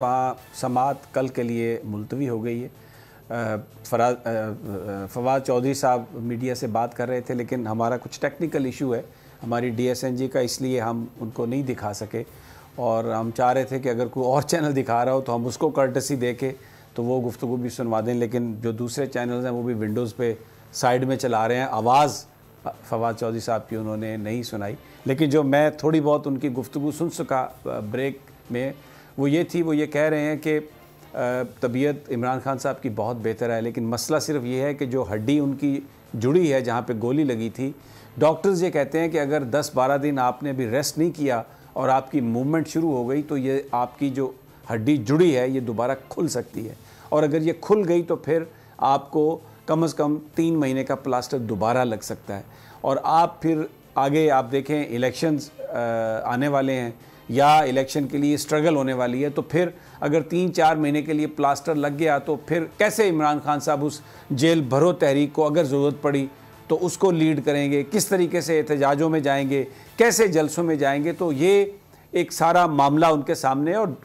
समाअत कल के लिए मुलतवी हो गई है। फवाद चौधरी साहब मीडिया से बात कर रहे थे, लेकिन हमारा कुछ टेक्निकल इशू है हमारी DSNG का, इसलिए हम उनको नहीं दिखा सके। और हम चाह रहे थे कि अगर कोई और चैनल दिखा रहा हो तो हम उसको कर्टसी दे के तो वो गुफ्तगू भी सुनवा दें, लेकिन जो दूसरे चैनल्स हैं वो भी विंडोज़ पे साइड में चला रहे हैं। आवाज़ फवाद चौधरी साहब की उन्होंने नहीं सुनाई, लेकिन जो मैं थोड़ी बहुत उनकी गुफ्तगू सुन सका ब्रेक में वो ये कह रहे हैं कि तबीयत इमरान खान साहब की बहुत बेहतर है, लेकिन मसला सिर्फ ये है कि जो हड्डी उनकी जुड़ी है जहाँ पे गोली लगी थी, डॉक्टर्स ये कहते हैं कि अगर 10-12 दिन आपने अभी रेस्ट नहीं किया और आपकी मूवमेंट शुरू हो गई तो ये आपकी जो हड्डी जुड़ी है ये दोबारा खुल सकती है, और अगर ये खुल गई तो फिर आपको कम से कम 3 महीने का प्लास्टर दोबारा लग सकता है। और आप फिर आगे आप देखें इलेक्शंस आने वाले हैं या इलेक्शन के लिए स्ट्रगल होने वाली है, तो फिर अगर 3-4 महीने के लिए प्लास्टर लग गया तो फिर कैसे इमरान खान साहब उस जेल भरो तहरीक को अगर ज़रूरत पड़ी तो उसको लीड करेंगे, किस तरीके से एहतजाजों में जाएंगे, कैसे जलसों में जाएंगे। तो ये एक सारा मामला उनके सामने है, और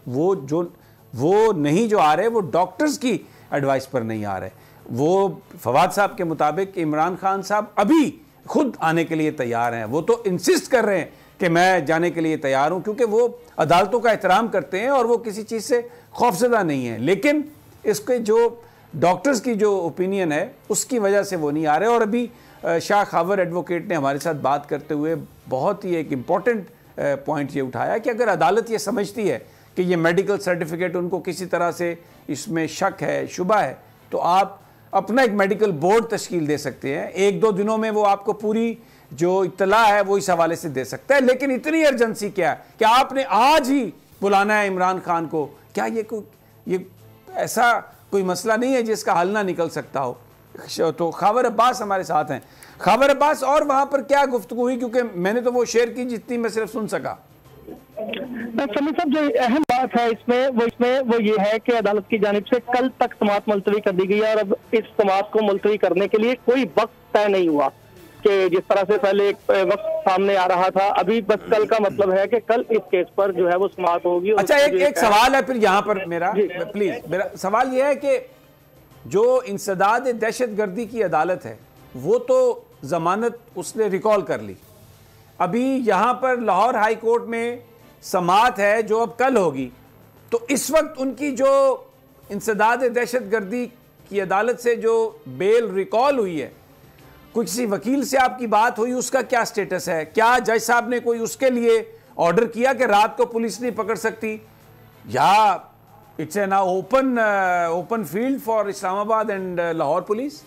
वो नहीं जो आ रहे वो डॉक्टर्स की एडवाइस पर नहीं आ रहे। वो फवाद साहब के मुताबिक इमरान खान साहब अभी खुद आने के लिए तैयार हैं, वो तो इंसिस्ट कर रहे हैं कि मैं जाने के लिए तैयार हूं, क्योंकि वो अदालतों का एहतराम करते हैं और वो किसी चीज़ से खौफजदा नहीं है। लेकिन इसके जो डॉक्टर्स की जो ओपिनियन है उसकी वजह से वो नहीं आ रहे। और अभी शाह खावर एडवोकेट ने हमारे साथ बात करते हुए बहुत ही एक इम्पॉर्टेंट पॉइंट ये उठाया कि अगर अदालत ये समझती है कि ये मेडिकल सर्टिफिकेट उनको किसी तरह से इसमें शक है, शुबा है, तो आप अपना एक मेडिकल बोर्ड तश्कील दे सकते हैं। 1-2 दिनों में वो आपको पूरी जो इत्तला है वो इस हवाले से दे सकता है। लेकिन इतनी अर्जेंसी क्या है कि आपने आज ही बुलाना है इमरान खान को? क्या ये ऐसा कोई मसला नहीं है जिसका हल ना निकल सकता हो? तो खावर अब्बास हमारे साथ हैं। खावर अब्बास, और वहां पर क्या गुफ्तगू हुई, क्योंकि मैंने तो वो शेयर की जितनी मैं सिर्फ सुन सका। समी साहब, जो अहम बात है इसमें वो ये है कि अदालत की जानिब से कल तक समाअत मुलतवी कर दी गई है, और अब इस समाअत को मुलतवी करने के लिए कोई वक्त तय नहीं हुआ कि जिस तरह से पहले एक वक्त सामने आ रहा था। अभी बस कल का मतलब है कि कल इस केस पर जो है वो समाअत होगी। अच्छा, एक सवाल है फिर यहाँ पर मेरा सवाल यह है कि जो इंसदाद दहशतगर्दी की अदालत है वो तो जमानत उसने रिकॉल कर ली, अभी यहाँ पर लाहौर हाई कोर्ट में समाअत है जो अब कल होगी, तो इस वक्त उनकी जो इंसदाद दहशतगर्दी की अदालत से जो बेल रिकॉल हुई है, कोई किसी वकील से आपकी बात हुई, उसका क्या स्टेटस है? क्या जज साहब ने कोई उसके लिए ऑर्डर किया कि रात को पुलिस नहीं पकड़ सकती, या it's an open field for Islamabad and Lahore police?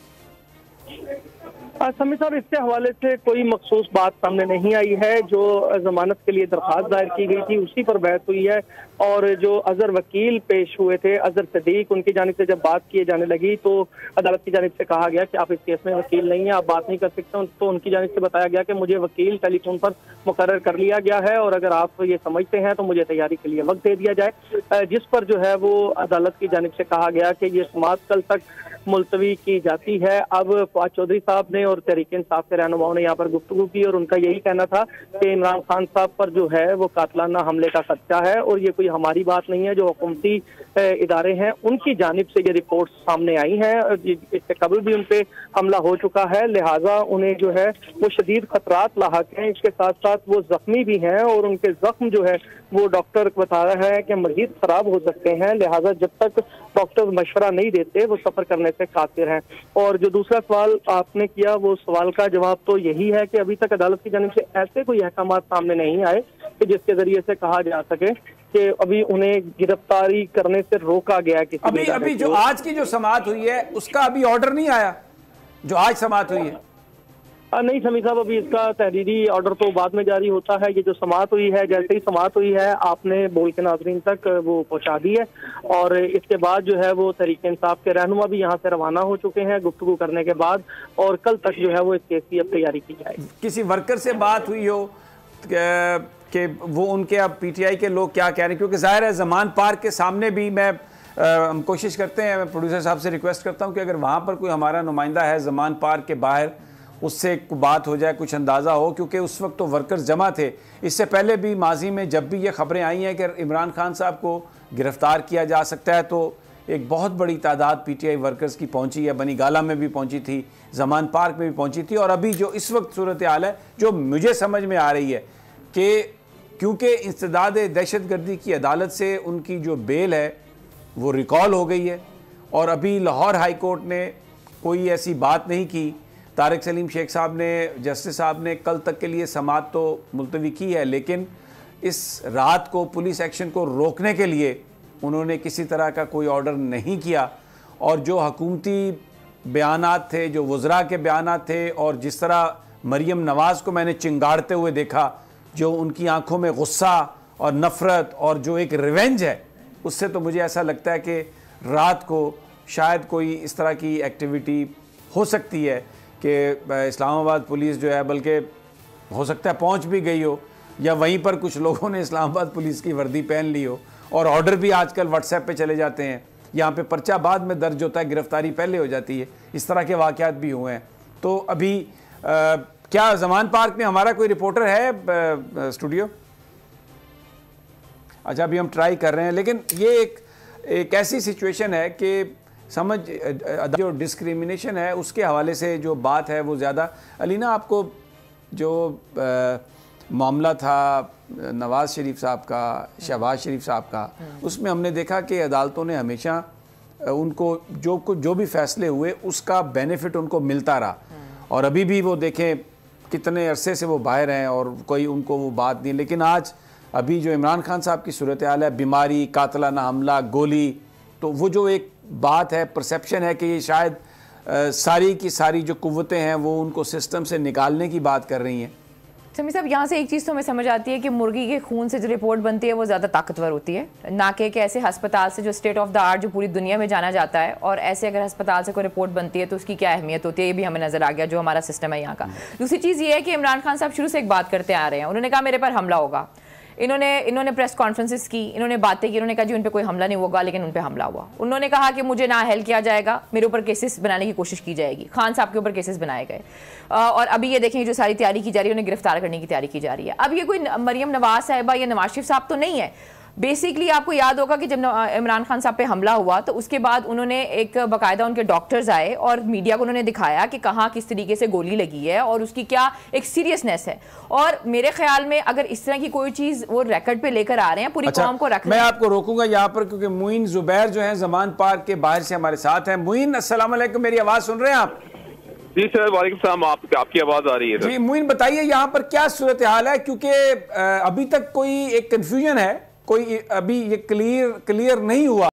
समी साहब, इसके हवाले से कोई मखसूस बात सामने नहीं आई है। जो जमानत के लिए दरख्वास्त दायर की गई थी उसी पर बहस हुई है, और जो अजहर वकील पेश हुए थे, अजहर सदीक, उनकी जानिब से जब बात किए जाने लगी तो अदालत की जानिब से कहा गया कि आप इस केस में वकील नहीं है, आप बात नहीं कर सकते। तो उनकी जानिब से बताया गया कि मुझे वकील टेलीफोन पर मुकर्रर कर लिया गया है, और अगर आप ये समझते हैं तो मुझे तैयारी के लिए वक्त दे दिया जाए। जिस पर जो है वो अदालत की जानिब से कहा गया कि ये समाअत कल तक मुलतवी की जाती है। अब फवाद चौधरी साहब ने और तहरीक इंसाफ के रहनुमाओं ने यहाँ पर गुफ्तगू की, और उनका यही कहना था कि इमरान खान साहब पर जो है वो कातलाना हमले का खदशा है, और ये कोई हमारी बात नहीं है। जो हुकूमती इदारे हैं उनकी जानिब से ये रिपोर्ट सामने आई हैं, इससे कबल भी उन पे हमला हो चुका है, लिहाजा उन्हें जो है वो शदीद खतरात लाहक हैं। इसके साथ साथ वो जख्मी भी हैं, और उनके जख्म जो है वो डॉक्टर बता रहा है कि मजीद खराब हो सकते हैं, लिहाजा जब तक डॉक्टर मशवरा नहीं देते वो सफर करने से कासिर हैं। और जो दूसरा सवाल आपने किया, वो सवाल का जवाब तो यही है कि अभी तक अदालत की जानिब से ऐसे कोई अहकाम सामने नहीं आए कि जिसके जरिए से कहा जा सके कि अभी उन्हें गिरफ्तारी करने से रोका गया किसी। अभी जो आज की जो समाअत हुई है उसका अभी ऑर्डर नहीं आया, जो आज समाअत हुई है? नहीं समी साहब, अभी इसका तहरीरी ऑर्डर तो बाद में जारी होता है। ये जो समाअत हुई है, जैसे ही समाअत हुई है आपने बोल के नाज़रीन तक वो पहुंचा दी है, और इसके बाद जो है वो तहरीक इंसाफ के रहनुमा भी यहाँ से रवाना हो चुके हैं गुफ्तगू करने के बाद, और कल तक जो है वो इस केस की अब तैयारी की जाएगी। किसी वर्कर से बात हुई हो कि वो उनके अब PTI के लोग क्या कह रहे हैं? क्योंकि जाहिर है जमान पार्क के सामने भी हम कोशिश करते हैं, मैं प्रोड्यूसर साहब से रिक्वेस्ट करता हूँ कि अगर वहाँ पर कोई हमारा नुमाइंदा है जमान पार्क के बाहर, उससे बात हो जाए, कुछ अंदाज़ा हो, क्योंकि उस वक्त तो वर्कर्स जमा थे। इससे पहले भी माजी में जब भी ये खबरें आई हैं कि इमरान खान साहब को गिरफ्तार किया जा सकता है। तो एक बहुत बड़ी तादाद पीटीआई वर्कर्स की पहुंची है, बनी गाला में भी पहुंची थी, जमान पार्क में भी पहुंची थी। और अभी जो इस वक्त सूरत हाल है, जो मुझे समझ में आ रही है कि क्योंकि इंसदाद दहशतगर्दी की अदालत से उनकी जो बेल है वो रिकॉल हो गई है, और अभी लाहौर हाई कोर्ट ने कोई ऐसी बात नहीं की। तारिक सलीम शेख साहब ने, जस्टिस साहब ने कल तक के लिए समाअत तो मुलतवी की है, लेकिन इस रात को पुलिस एक्शन को रोकने के लिए उन्होंने किसी तरह का कोई ऑर्डर नहीं किया। और जो हुकूमती बयानात थे, जो वज़रा के बयानात थे, और जिस तरह मरीम नवाज़ को मैंने चिंगाड़ते हुए देखा, जो उनकी आंखों में गुस्सा और नफ़रत और जो एक रिवेंज है, उससे तो मुझे ऐसा लगता है कि रात को शायद कोई इस तरह की एक्टिविटी हो सकती है कि इस्लामाबाद पुलिस जो है, बल्कि हो सकता है पहुंच भी गई हो, या वहीं पर कुछ लोगों ने इस्लामाबाद पुलिस की वर्दी पहन ली हो। और ऑर्डर भी आजकल व्हाट्सएप पे चले जाते हैं, यहाँ पे पर्चा बाद में दर्ज होता है, गिरफ्तारी पहले हो जाती है। इस तरह के वाक़यात भी हुए हैं। तो अभी क्या जमान पार्क में हमारा कोई रिपोर्टर है स्टूडियो? अच्छा, अभी हम ट्राई कर रहे हैं, लेकिन ये एक ऐसी सिचुएशन है कि समझ जो डिस्क्रिमिनेशन है उसके हवाले से जो बात है वो ज़्यादा। अलीना, आपको जो मामला था नवाज़ शरीफ साहब का, शहबाज शरीफ साहब का, उसमें हमने देखा कि अदालतों ने हमेशा उनको जो भी फैसले हुए उसका बेनिफिट उनको मिलता रहा। और अभी भी वो देखें कितने अरसे से वो बाहर हैं और कोई उनको वो बात नहीं। लेकिन आज अभी जो इमरान खान साहब की सूरत हाल है, बीमारी, कातलाना हमला, गोली, तो वो जो एक बात है, परसेप्शन है कि ये शायद सारी की सारी जो कुव्वतें हैं वो उनको सिस्टम से निकालने की बात कर रही हैं। समी साहब, यहाँ से एक चीज़ तो हमें समझ आती है कि मुर्गी के खून से जो रिपोर्ट बनती है वो ज़्यादा ताकतवर होती है, ना कि ऐसे अस्पताल से जो स्टेट ऑफ द आर्ट जो पूरी दुनिया में जाना जाता है, और ऐसे अगर अस्पताल से कोई रिपोर्ट बनती है तो उसकी क्या अहमियत होती है, ये भी हमें नज़र आ गया जो हमारा सिस्टम है यहाँ का। दूसरी चीज़ ये है कि इमरान खान साहब शुरू से एक बात करते आ रहे हैं, उन्होंने कहा मेरे पर हमला होगा। इन्होंने प्रेस कॉन्फ्रेंसेस की, इन्होंने बातें की, इन्होंने कहा जी उन पर कोई हमला नहीं होगा, लेकिन उन पर हमला हुआ। उन्होंने कहा कि मुझे ना हेल्प किया जाएगा, मेरे ऊपर केसेस बनाने की कोशिश की जाएगी। खान साहब के ऊपर केसेस बनाए गए, और अभी ये देखें जो सारी तैयारी की जा रही है, उन्हें गिरफ्तार करने की तैयारी की जा रही है। अब ये कोई मरीम नवाज साहिबा या नवाज शरीफ साहब तो नहीं है। बेसिकली आपको याद होगा कि जब इमरान खान साहब पे हमला हुआ तो उसके बाद उन्होंने एक बाकायदा उनके डॉक्टर्स आए और मीडिया को उन्होंने दिखाया कि कहाँ किस तरीके से गोली लगी है और उसकी क्या एक सीरियसनेस है। और मेरे ख्याल में अगर इस तरह की कोई चीज वो रिकॉर्ड पे लेकर आ रहे हैं, पूरी कौम को रख, मैं आपको रोकूंगा यहाँ पर क्योंकि मुइन जुबैर जो है जमान पार्क के बाहर से हमारे साथ हैं। मुइन, अस्सलाम वालेकुम, मेरी आवाज सुन रहे हैं आप? जी सर, वालेकुम सलाम, आपकी आवाज आ रही है। जी मुइन, बताइए यहाँ पर क्या सूरत हाल है, क्योंकि अभी तक कोई एक कंफ्यूजन है, कोई अभी ये क्लियर नहीं हुआ